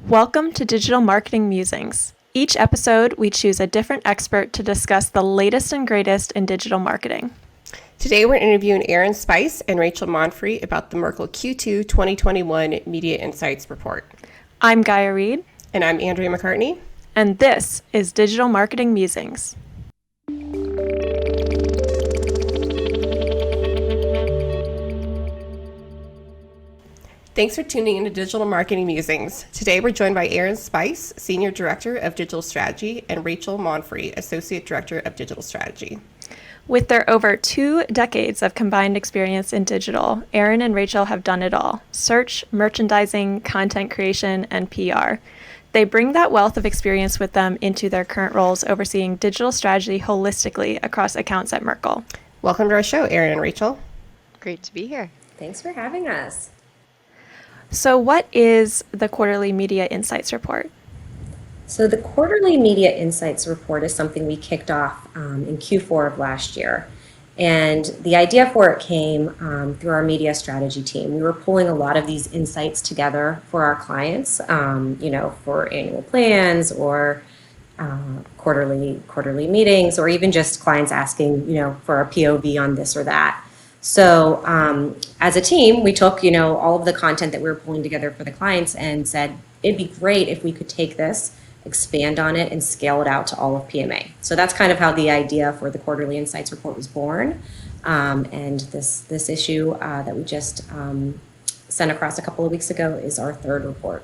Welcome to Digital Marketing Musings. Each episode, we choose a different expert to discuss the latest and greatest in digital marketing. Today we're interviewing Erin Spice and Rachel Monfre about the Merkle Q2 2021 Media Insights Report. I'm Gaia Reed. And I'm Andrea McCartney. And this is Digital Marketing Musings. Thanks for tuning into Digital Marketing Musings. Today we're joined by Erin Spice, Senior Director of Digital Strategy, and Rachel Monfre, Associate Director of Digital Strategy. With their over 2 decades of combined experience in digital, Erin and Rachel have done it all: search, merchandising, content creation, and PR. They bring that wealth of experience with them into their current roles overseeing digital strategy holistically across accounts at Merkle. Welcome to our show, Erin and Rachel. Great to be here. Thanks for having us. So what is the Quarterly Media Insights Report? So the Quarterly Media Insights Report is something we kicked off in Q4 of last year. And the idea for it came through our media strategy team. We were pulling a lot of these insights together for our clients, for annual plans or quarterly meetings, or even just clients asking, for a POV on this or that. So as a team, we took, all of the content that we were pulling together for the clients and said, it'd be great if we could take this, expand on it, and scale it out to all of PMA. So that's kind of how the idea for the Quarterly Insights Report was born. And this issue that we just sent across a couple of weeks ago is our third report.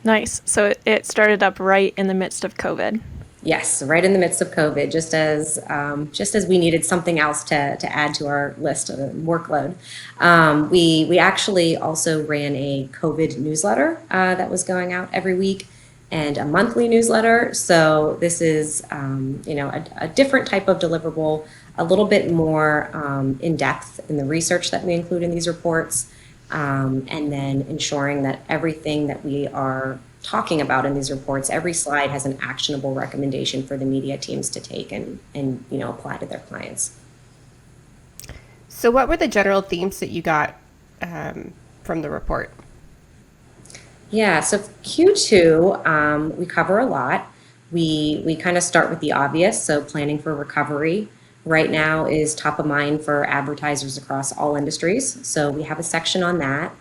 Nice. So it started up right in the midst of COVID. Yes, right in the midst of COVID, just as we needed something else to add to our list of workload. We actually also ran a COVID newsletter that was going out every week, and a monthly newsletter. So this is a different type of deliverable, a little bit more in depth in the research that we include in these reports, and then ensuring that everything that we are talking about in these reports, every slide has an actionable recommendation for the media teams to take and apply to their clients. So what were the general themes that you got from the report? Yeah, so Q2, we cover a lot. We kind of start with the obvious, so planning for recovery right now is top of mind for advertisers across all industries. So we have a section on that.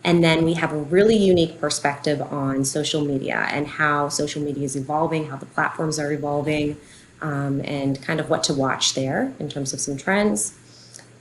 And then we have a really unique perspective on social media and how social media is evolving, how the platforms are evolving, and kind of what to watch there in terms of some trends.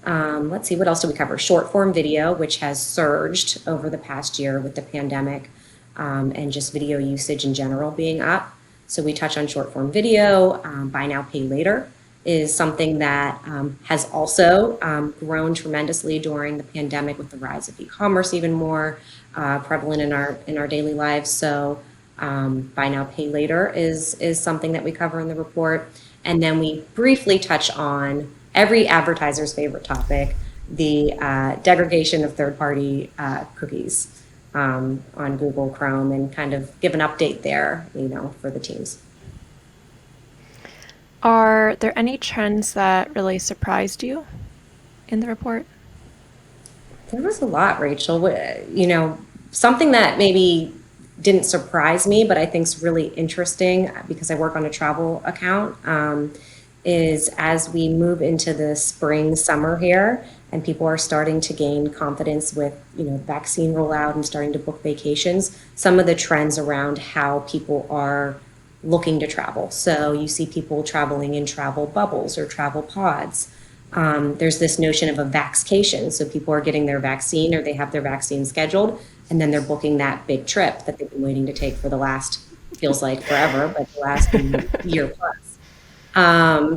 Let's see, what else do we cover? Short form video, which has surged over the past year with the pandemic, and just video usage in general being up. So we touch on short form video. Buy now, pay later is something that has also grown tremendously during the pandemic with the rise of e-commerce, even more prevalent in our daily lives. So buy now, pay later is something that we cover in the report. And then we briefly touch on every advertiser's favorite topic, the degradation of third-party cookies on Google Chrome, and kind of give an update there, for the teams. Are there any trends that really surprised you in the report? There was a lot, Rachel. Something that maybe didn't surprise me, but I think is really interesting because I work on a travel account, is as we move into the spring, summer here, and people are starting to gain confidence with, vaccine rollout and starting to book vacations, some of the trends around how people are looking to travel. So you see people traveling in travel bubbles or travel pods. There's this notion of a vaxcation. So people are getting their vaccine or they have their vaccine scheduled, and then they're booking that big trip that they've been waiting to take for the last, feels like forever, but the last year plus.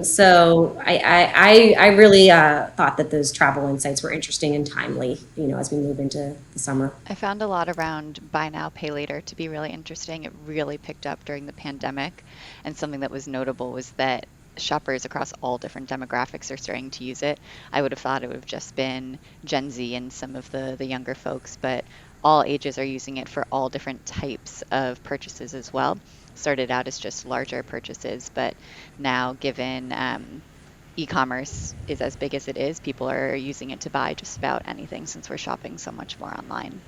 So I really thought that those travel insights were interesting and timely, as we move into the summer. I found a lot around buy now, pay later to be really interesting. It really picked up during the pandemic. And something that was notable was that shoppers across all different demographics are starting to use it. I would have thought it would have just been Gen Z and some of the younger folks, but all ages are using it for all different types of purchases as well. Started out as just larger purchases, but now given e-commerce is as big as it is, people are using it to buy just about anything since we're shopping so much more online.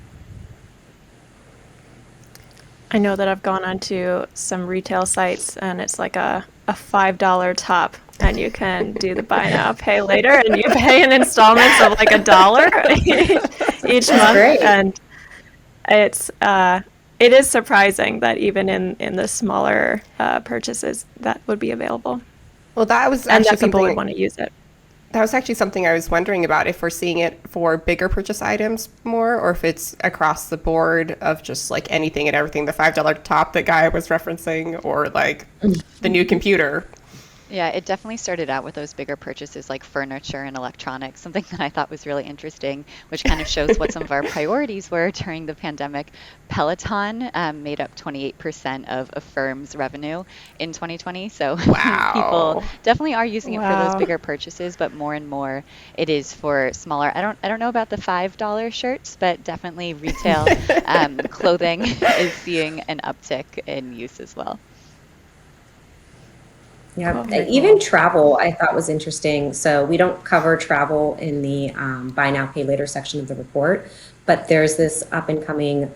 I know that I've gone onto some retail sites and it's like a $5 top and you can do the buy now, pay later, and you pay in installments of like $1 each That's month. great. And it's it is surprising that even in the smaller purchases that would be available Well, that was and actually that people would something want to use it. that was actually something I was wondering about, if we're seeing it for bigger purchase items more, or if it's across the board of just like anything and everything, the $5 top that Gaia was referencing, or like the new computer. Yeah, it definitely started out with those bigger purchases like furniture and electronics, something that I thought was really interesting, which kind of shows what some of our priorities were during the pandemic. Peloton made up 28% of a firm's revenue in 2020. So people Wow. definitely are using it for those Wow. bigger purchases, but more and more it is for smaller. I don't know about the $5 shirts, but definitely retail clothing is seeing an uptick in use as well. Yeah, Cool. Very even cool. travel I thought was interesting. So we don't cover travel in the buy now, pay later section of the report, but there's this up and coming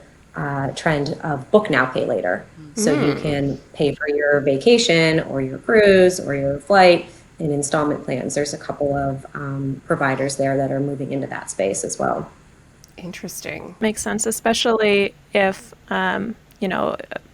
trend of book now, pay later. So you can pay for your vacation or your cruise or your flight in installment plans. There's a couple of providers there that are moving into that space as well. Interesting. Makes sense, especially if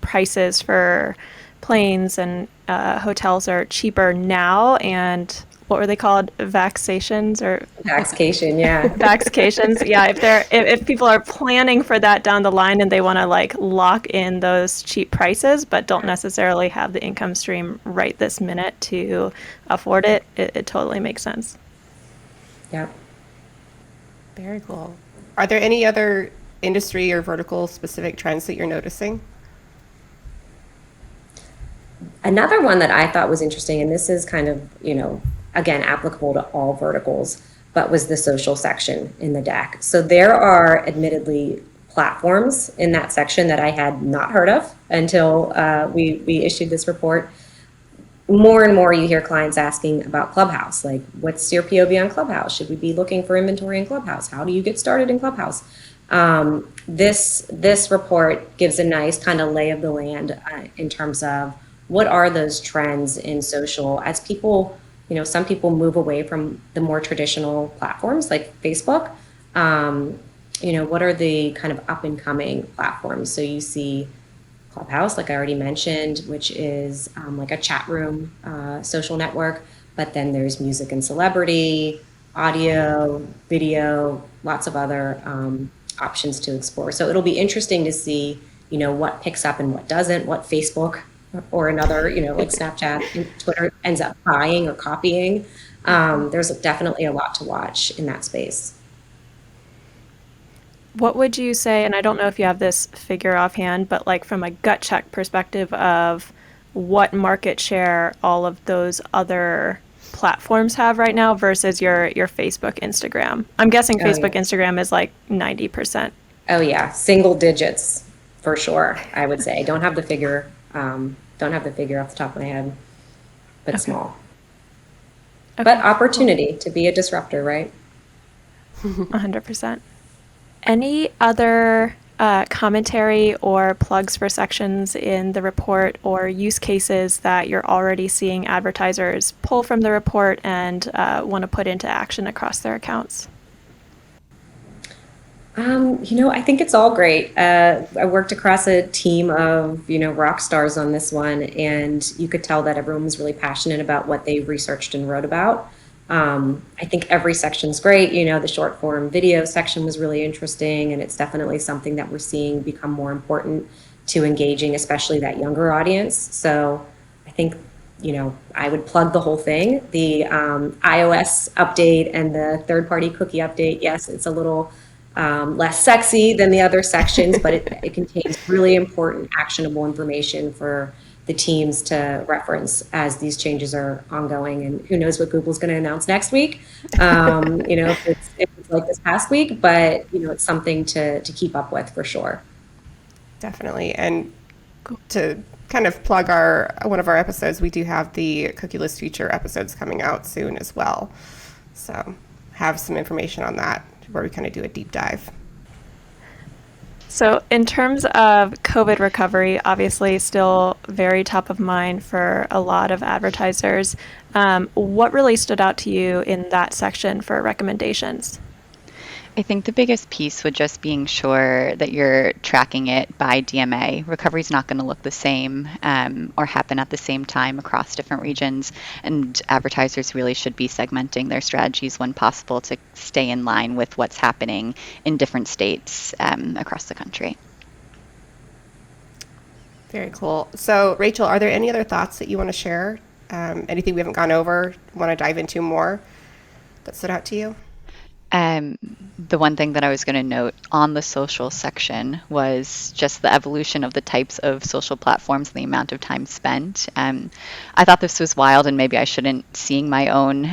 prices for planes and hotels are cheaper now. And what were they called? Vacations or Taxation, yeah. vacations? Yeah, if people are planning for that down the line and they want to like lock in those cheap prices, but don't necessarily have the income stream right this minute to afford it, it totally makes sense. Yeah. Very cool. Are there any other industry or vertical specific trends that you're noticing? Another one that I thought was interesting, and this is kind of, again, applicable to all verticals, but was the social section in the deck. So there are admittedly platforms in that section that I had not heard of until we issued this report. More and more you hear clients asking about Clubhouse, like, what's your POV on Clubhouse? Should we be looking for inventory in Clubhouse? How do you get started in Clubhouse? This report gives a nice kind of lay of the land in terms of what are those trends in social as people, some people move away from the more traditional platforms like Facebook. What are the kind of up and coming platforms? So you see Clubhouse, like I already mentioned, which is like a chat room social network. But then there's music and celebrity, audio, video, lots of other options to explore. So it'll be interesting to see, what picks up and what doesn't, what Facebook or another, like Snapchat and Twitter ends up buying or copying. There's definitely a lot to watch in that space. What would you say, and I don't know if you have this figure offhand, but like from a gut check perspective of what market share all of those other platforms have right now versus your Facebook, Instagram? I'm guessing Oh yeah. Facebook, Instagram is like 90%. Oh yeah. Single digits for sure, I would say. Don't have the figure off the top of my head, but Okay. small. But Okay, cool. opportunity to be a disruptor, right? 100%. Any other commentary or plugs for sections in the report or use cases that you're already seeing advertisers pull from the report and want to put into action across their accounts? I think it's all great. I worked across a team of, rock stars on this one, and you could tell that everyone was really passionate about what they researched and wrote about. I think every section's great. The short form video section was really interesting, and it's definitely something that we're seeing become more important to engaging, especially that younger audience. So I think, I would plug the whole thing. The iOS update and the third party cookie update. Yes, it's a little less sexy than the other sections, but it contains really important, actionable information for the teams to reference as these changes are ongoing. And who knows what Google's going to announce next week? If it's like this past week, but it's something to keep up with for sure. Definitely. And to kind of plug one of our episodes, we do have the cookieless future episodes coming out soon as well. So have some information on that where we kind of do a deep dive. So, in terms of COVID recovery, obviously still very top of mind for a lot of advertisers. What really stood out to you in that section for recommendations? I think the biggest piece would just being sure that you're tracking it by DMA. Recovery is not going to look the same or happen at the same time across different regions, and advertisers really should be segmenting their strategies when possible to stay in line with what's happening in different states across the country. Very cool. So, Rachel, are there any other thoughts that you want to share? Anything we haven't gone over, want to dive into more that stood out to you? The one thing that I was going to note on the social section was just the evolution of the types of social platforms and the amount of time spent. I thought this was wild, and maybe I shouldn't seeing my own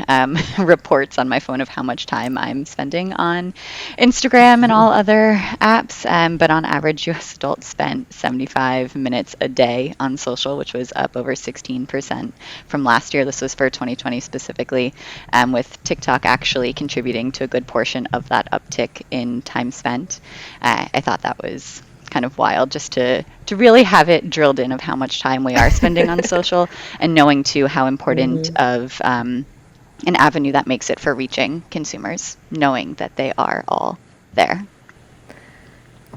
reports on my phone of how much time I'm spending on Instagram and all other apps. But on average, US adults spent 75 minutes a day on social, which was up over 16% from last year. This was for 2020 specifically, with TikTok actually contributing to a good portion of that uptick in time spent. I thought that was kind of wild just to really have it drilled in of how much time we are spending on social, and knowing too how important of an avenue that makes it for reaching consumers, knowing that they are all there.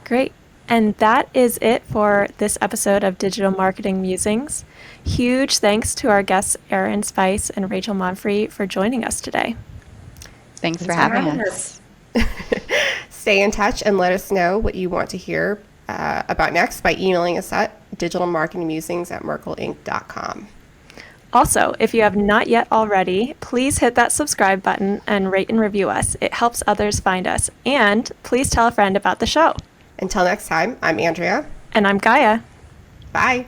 Great. And that is it for this episode of Digital Marketing Musings. Huge thanks to our guests, Erin Spice and Rachel Monfre, for joining us today. Thanks for having us. Stay in touch and let us know what you want to hear about next by emailing us at digitalmarketingmusings@merkleinc.com. Also, if you have not yet already, please hit that subscribe button and rate and review us. It helps others find us. And please tell a friend about the show. Until next time, I'm Andrea. And I'm Gaia. Bye.